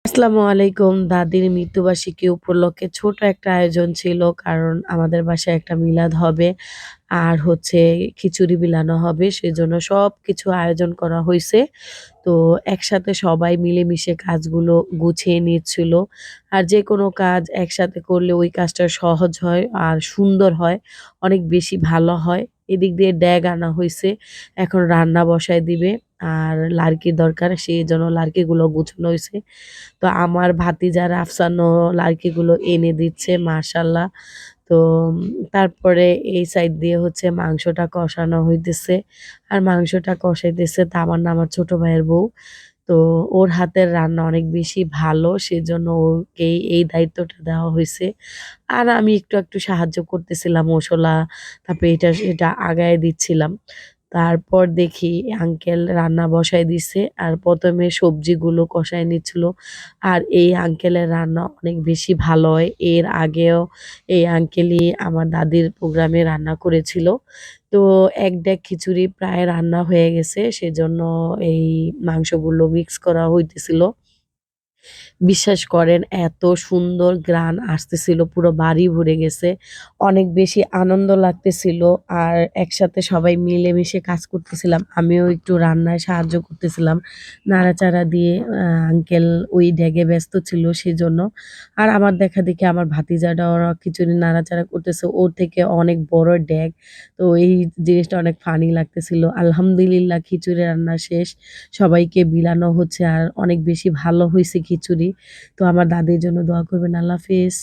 আসসালামু আলাইকুম। দাদির মৃত্যুবার্ষিকী উপলক্ষে ছোট একটা আয়োজন ছিল। কারণ আমাদের বাসায় একটা মিলাদ হবে। আর হচ্ছে খিচুড়ি বিলানো হবে। সেজন্য সবকিছু আয়োজন করা হইছে। তো একসাথে সবাই মিলেমিশে কাজগুলো গুছিয়ে নিচ্ছিল। আর যেকোনো কাজ একসাথে করলে ওই কাজটা সহজ হয় আর সুন্দর হয়। অনেক বেশি ভালো হয়। এদিক দিয়ে ড্যাগ আনা হইছে। এখন রান্না বসায় দিবে। আর লার্কি দরকার সেজন্য লার্কিগুলো গুছানো হইছে। তো আমার ভাতিজা রাফসানও লার্কিগুলো এনে দিচ্ছে মাশাআল্লাহ। তো তারপরে এই সাইড দিয়ে হচ্ছে মাংসটা কষানো হইতেছে। আর মাংসটা কষাইতেছে তামান্না আমার ছোট ভাইয়ের বউ। তো ওর হাতের রান্না অনেক বেশি ভালো। সেজন্য ওকেই এই দায়িত্বটা দেওয়া হইছে। আর আমি একটু সাহায্য করতেছিলাম মসলা, তারপরে এটা সেটা আগায় দিচ্ছিলাম। তারপর দেখি আঙ্কেল রান্না বসায় দিছে। আর ১ম এ সবজিগুলো কষায় নিচ্ছিল। আর এই আঙ্কেলের রান্না অনেক বেশি ভালো হয়। এর আগেও এই আঙ্কেলই আমার দাদির প্রোগ্রামে রান্না করেছিল। তো ১ ডেক খিচুড়ি প্রায় রান্না হয়ে গেছে। সেজন্য এই মাংসগুলো মিক্স করা হইতেছিল। বিশ্বাস করেন এত সুন্দর ঘ্রাণ আসতেছিল পুরো বাড়ি ভরে গেছে। অনেক বেশি আনন্দ লাগতেছিল। আর একসাথে সবাই মিলেমিশে কাজ করতেছিলাম। আমিও একটু রান্নায় সাহায্য করতেছিলাম। নাড়াচাড়া দিয়ে আঙ্কেল ওই ড্যাগে ব্যস্ত ছিল সেজন্য। আর আমার দেখাদেখি আমার ভাতিজাটাও খিচুড়ি নাড়াচাড়া করতেছে। ওর থেকে অনেক বড় ড্যাগ। তো এই জিনিসটা অনেক ফানি লাগতেছিল। আলহামদুলিল্লাহ খিচুড়ি রান্না শেষ। সবাইকে বিলানো হচ্ছে আর অনেক বেশি ভালো হইছে খিচুড়ি। তো আমার দাদির জন্য দোয়া করবেন। আল্লাহ হাফেজ।